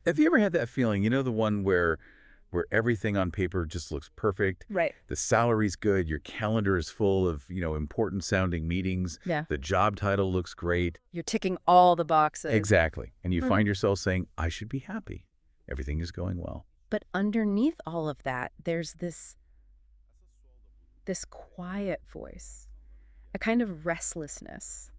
Have you ever had that feeling, the one where everything on paper just looks perfect? Right. The salary's good, your calendar is full of, important sounding meetings, Yeah. the job title looks great. You're ticking all the boxes. Exactly. And you Mhm. find yourself saying, I should be happy. Everything is going well. But underneath all of that, there's this quiet voice, a kind of restlessness.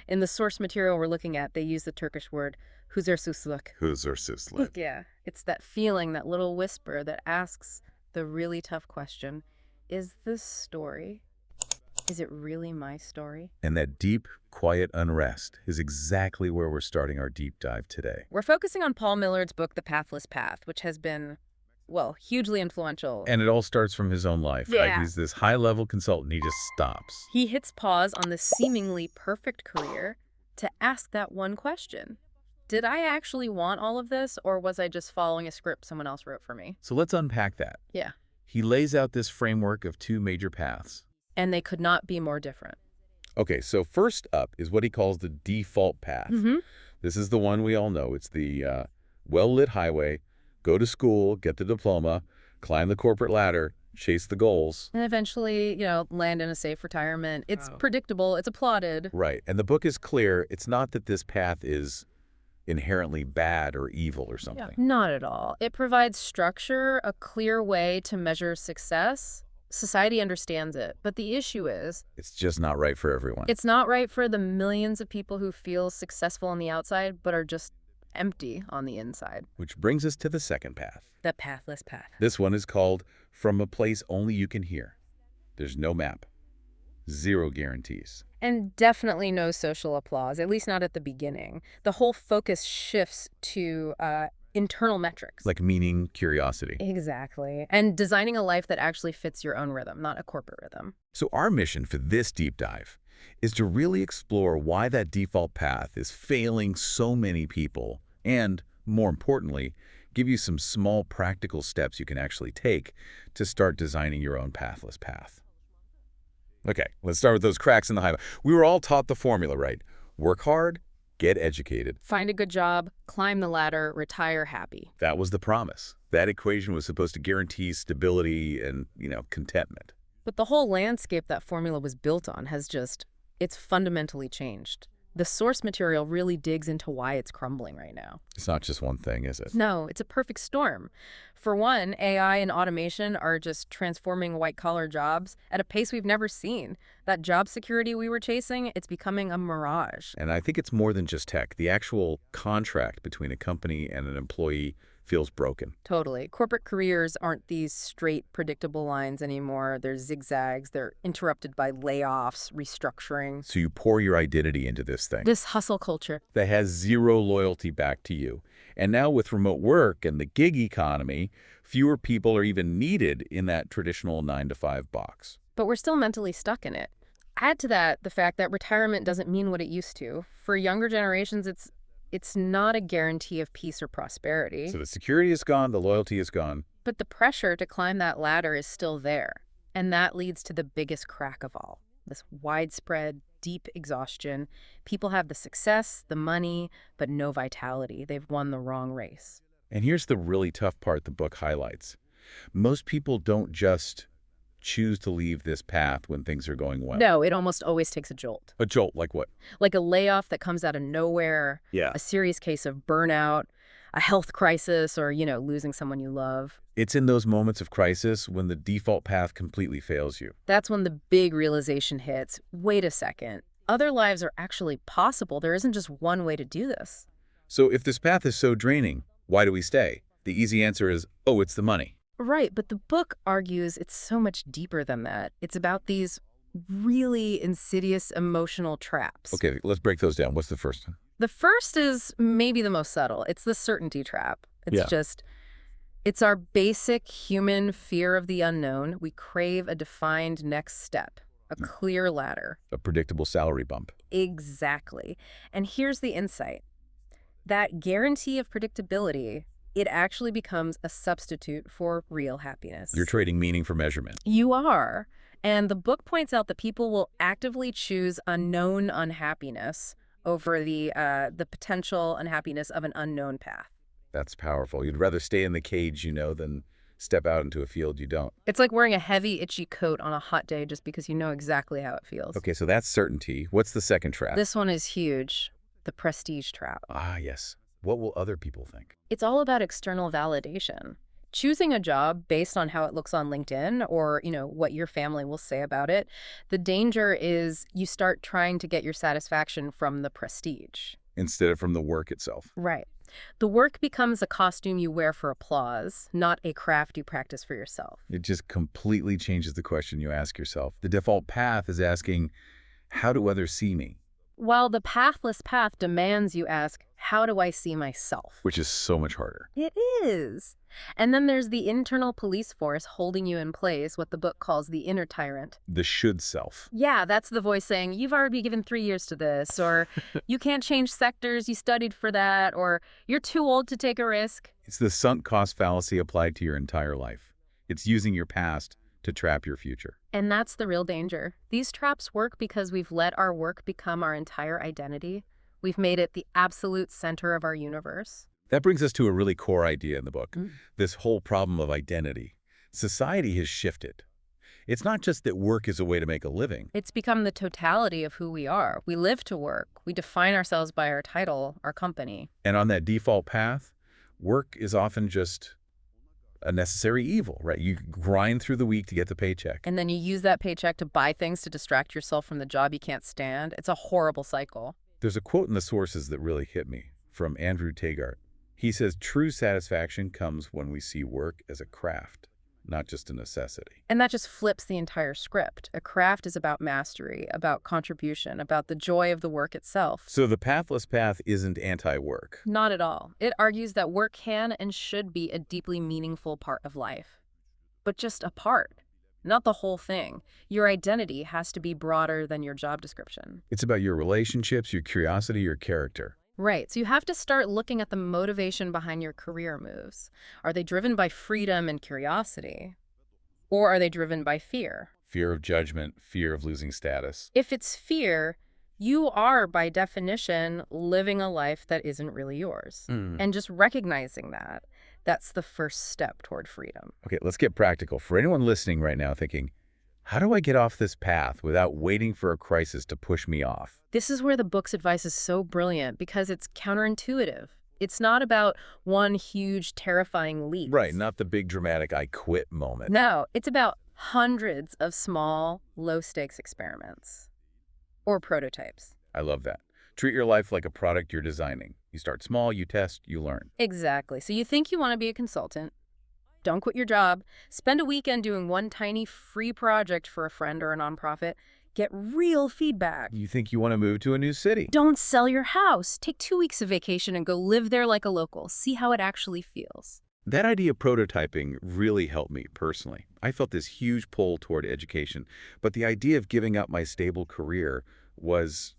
In the source material we're looking at, they use the Turkish word huzursuzluk. Huzursuzluk. Yeah, it's that feeling, that little whisper that asks the really tough question, is this story, is it really my story? And that deep, quiet unrest is exactly where we're starting our deep dive today. We're focusing on Paul Millard's book, The Pathless Path, which has been, well, hugely influential. And it all starts from his own life, right? Yeah. He's this high-level consultant. He just stops. He hits pause on this seemingly perfect career to ask that one question. Did I actually want all of this, or was I just following a script someone else wrote for me? So let's unpack that. Yeah. He lays out this framework of two major paths. And they could not be more different. Okay, so first up is what he calls the default path. Mm-hmm. This is the one we all know. It's the well-lit highway, go to school, get the diploma, climb the corporate ladder, chase the goals. And eventually, land in a safe retirement. It's predictable. It's applauded. Right, and the book is clear. It's not that this path is inherently bad or evil or something. Yeah, not at all. It provides structure, a clear way to measure success. Society understands it. But the issue is, It's just not right for everyone. it's not right for the millions of people who feel successful on the outside but are just empty on the inside. Which brings us to the second path. The pathless path. This one is called From a Place Only You Can Hear. There's no map. Zero guarantees. And definitely no social applause, at least not at the beginning. The whole focus shifts to internal metrics. Like meaning, curiosity. Exactly. And designing a life that actually fits your own rhythm, not a corporate rhythm. So our mission for this deep dive is to really explore why that default path is failing so many people and, more importantly, give you some small practical steps you can actually take to start designing your own pathless path. Okay, let's start with those cracks in the highway. We were all taught the formula, right? Work hard, get educated. Find a good job, climb the ladder, retire happy. That was the promise. That equation was supposed to guarantee stability and, contentment. But the whole landscape that formula was built on it's fundamentally changed. The source material really digs into why it's crumbling right now. It's not just one thing, is it? No, it's a perfect storm. For one, AI and automation are just transforming white-collar jobs at a pace we've never seen. That job security we were chasing, it's becoming a mirage. And I think it's more than just tech. The actual contract between a company and an employee feels broken. Totally. Corporate careers aren't these straight, predictable lines anymore. They're zigzags. They're interrupted by layoffs, restructuring. So you pour your identity into this thing This hustle culture. that has zero loyalty back to you. And now with remote work and the gig economy, fewer people are even needed in that traditional 9-to-5 box. But we're still mentally stuck in it. Add to that the fact that retirement doesn't mean what it used to. For younger generations, it's not a guarantee of peace or prosperity. So the security is gone, the loyalty is gone. But the pressure to climb that ladder is still there. And that leads to the biggest crack of all. This widespread, deep exhaustion. People have the success, the money, but no vitality. They've won the wrong race. And here's the really tough part the book highlights. Most people don't just choose to leave this path when things are going well. No, it almost always takes a jolt. A jolt, like what? Like a layoff that comes out of nowhere, Yeah. a serious case of burnout, a health crisis, or, losing someone you love. It's in those moments of crisis when the default path completely fails you. That's when the big realization hits. Wait a second. Other lives are actually possible. There isn't just one way to do this. So if this path is so draining, why do we stay? The easy answer is, oh, it's the money. Right, but the book argues it's so much deeper than that. It's about these really insidious emotional traps. Okay, let's break those down. What's the first one? The first is maybe the most subtle. It's the certainty trap. It's our basic human fear of the unknown. We crave a defined next step, a clear ladder. A predictable salary bump. Exactly. And here's the insight. That guarantee of predictability, it actually becomes a substitute for real happiness. You're trading meaning for measurement. You are. And the book points out that people will actively choose a known unhappiness over the potential unhappiness of an unknown path. That's powerful. You'd rather stay in the cage you know than step out into a field you don't. It's like wearing a heavy, itchy coat on a hot day just because you know exactly how it feels. Okay, so that's certainty. What's the second trap? This one is huge, the prestige trap. Ah, yes. What will other people think? It's all about external validation. Choosing a job based on how it looks on LinkedIn or, what your family will say about it. The danger is you start trying to get your satisfaction from the prestige. Instead of from the work itself. Right. The work becomes a costume you wear for applause, not a craft you practice for yourself. It just completely changes the question you ask yourself. The default path is asking, how do others see me? While the pathless path demands you ask, how do I see myself? Which is so much harder. It is. And then there's the internal police force holding you in place, what the book calls the inner tyrant. The should self. Yeah, that's the voice saying, you've already given 3 years to this, or you can't change sectors, you studied for that, or you're too old to take a risk. It's the sunk cost fallacy applied to your entire life. It's using your past to trap your future. And that's the real danger. These traps work because we've let our work become our entire identity. We've made it the absolute center of our universe. That brings us to a really core idea in the book, this whole problem of identity. Society has shifted. It's not just that work is a way to make a living. It's become the totality of who we are. We live to work. We define ourselves by our title, our company. And on that default path, work is often just a necessary evil, right? You grind through the week to get the paycheck. And then you use that paycheck to buy things to distract yourself from the job you can't stand. It's a horrible cycle. There's a quote in the sources that really hit me from Andrew Taggart. He says, true satisfaction comes when we see work as a craft, not just a necessity. And that just flips the entire script. A craft is about mastery, about contribution, about the joy of the work itself. So the pathless path isn't anti-work. Not at all. It argues that work can and should be a deeply meaningful part of life. But just a part, not the whole thing. Your identity has to be broader than your job description. It's about your relationships, your curiosity, your character. Right. So you have to start looking at the motivation behind your career moves. Are they driven by freedom and curiosity? Or are they driven by fear? Fear of judgment, fear of losing status. If it's fear, you are, by definition, living a life that isn't really yours. And just recognizing that, that's the first step toward freedom. Okay, let's get practical. For anyone listening right now thinking, how do I get off this path without waiting for a crisis to push me off? This is where the book's advice is so brilliant because it's counterintuitive. It's not about one huge, terrifying leap. Right, not the big dramatic I quit moment. No, it's about hundreds of small, low-stakes experiments or prototypes. I love that. Treat your life like a product you're designing. You start small, you test, you learn. Exactly. So you think you want to be a consultant. Don't quit your job. Spend a weekend doing one tiny free project for a friend or a nonprofit. Get real feedback. You think you want to move to a new city. Don't sell your house. Take 2 weeks of vacation and go live there like a local. See how it actually feels. That idea of prototyping really helped me personally. I felt this huge pull toward education, but the idea of giving up my stable career was,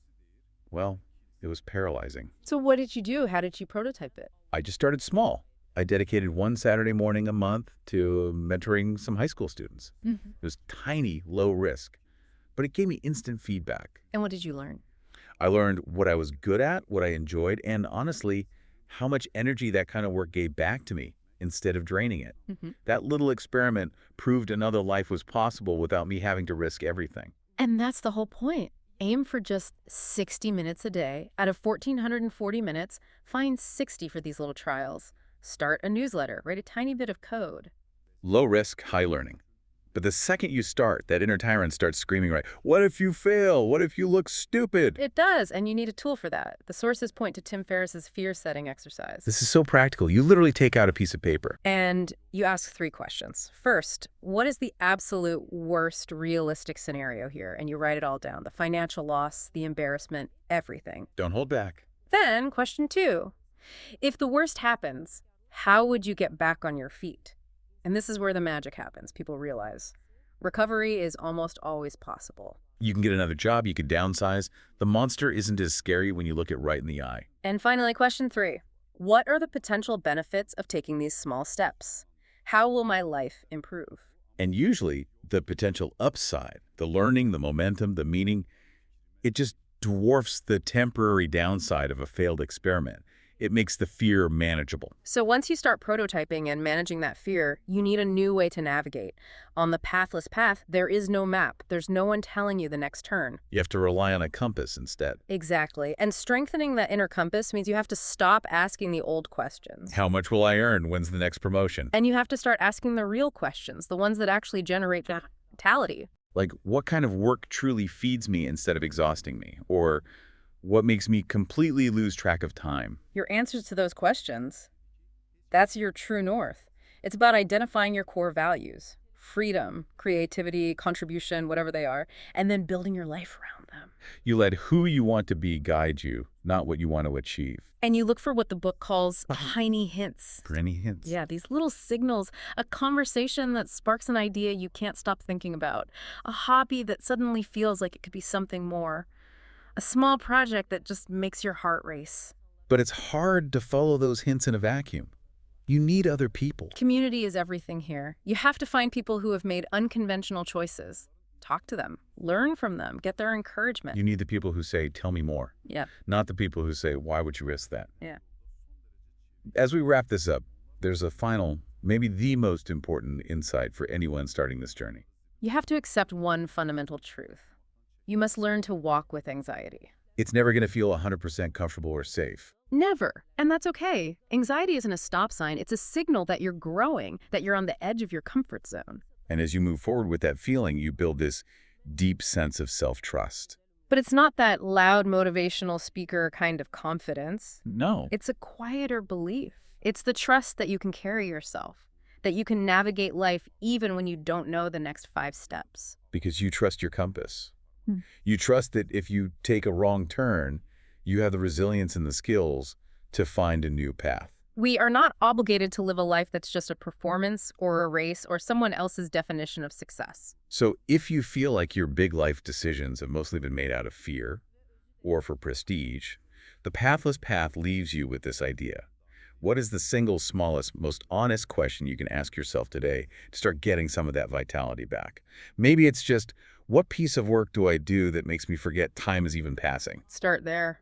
well, it was paralyzing. So what did you do? How did you prototype it? I just started small. I dedicated one Saturday morning a month to mentoring some high school students. It was tiny, low risk, but it gave me instant feedback. And what did you learn? I learned what I was good at, what I enjoyed, and honestly, how much energy that kind of work gave back to me instead of draining it. That little experiment proved another life was possible without me having to risk everything. And that's the whole point. Aim for just 60 minutes a day. Out of 1,440 minutes, find 60 for these little trials. Start a newsletter, write a tiny bit of code. Low risk, high learning. But the second you start, that inner tyrant starts screaming, right? What if you fail? What if you look stupid? It does, and you need a tool for that. The sources point to Tim Ferriss's fear-setting exercise. This is so practical. You literally take out a piece of paper. And you ask 3 questions. First, what is the absolute worst realistic scenario here? And you write it all down. The financial loss, the embarrassment, everything. Don't hold back. Then, question 2. If the worst happens, how would you get back on your feet? And this is where the magic happens. People realize recovery is almost always possible. You can get another job, you could downsize. The monster isn't as scary when you look it right in the eye. And finally, question 3. What are the potential benefits of taking these small steps? How will my life improve? And usually, the potential upside, the learning, the momentum, the meaning, it just dwarfs the temporary downside of a failed experiment. It makes the fear manageable. So once you start prototyping and managing that fear, you need a new way to navigate. On the pathless path, there is no map. There's no one telling you the next turn. You have to rely on a compass instead. Exactly. And strengthening that inner compass means you have to stop asking the old questions. How much will I earn? When's the next promotion? And you have to start asking the real questions, the ones that actually generate vitality. Like, what kind of work truly feeds me instead of exhausting me? Or what makes me completely lose track of time? Your answers to those questions, that's your true north. It's about identifying your core values, freedom, creativity, contribution, whatever they are, and then building your life around them. You let who you want to be guide you, not what you want to achieve. And you look for what the book calls tiny hints. For any hints? Yeah, these little signals, a conversation that sparks an idea you can't stop thinking about, a hobby that suddenly feels like it could be something more, a small project that just makes your heart race. But it's hard to follow those hints in a vacuum. You need other people. Community is everything here. You have to find people who have made unconventional choices. Talk to them, learn from them, get their encouragement. You need the people who say, tell me more. Yeah. Not the people who say, why would you risk that? Yeah. As we wrap this up, there's a final, maybe the most important insight for anyone starting this journey. You have to accept one fundamental truth. You must learn to walk with anxiety. It's never going to feel 100% comfortable or safe. Never. And that's okay. Anxiety isn't a stop sign. It's a signal that you're growing, that you're on the edge of your comfort zone. And as you move forward with that feeling, you build this deep sense of self-trust. But it's not that loud motivational speaker kind of confidence. No. It's a quieter belief. It's the trust that you can carry yourself, that you can navigate life even when you don't know the next 5 steps. Because you trust your compass. You trust that if you take a wrong turn, you have the resilience and the skills to find a new path. We are not obligated to live a life that's just a performance or a race or someone else's definition of success. So if you feel like your big life decisions have mostly been made out of fear or for prestige, the Pathless Path leaves you with this idea. What is the single smallest, most honest question you can ask yourself today to start getting some of that vitality back? Maybe it's just, what piece of work do I do that makes me forget time is even passing? Start there.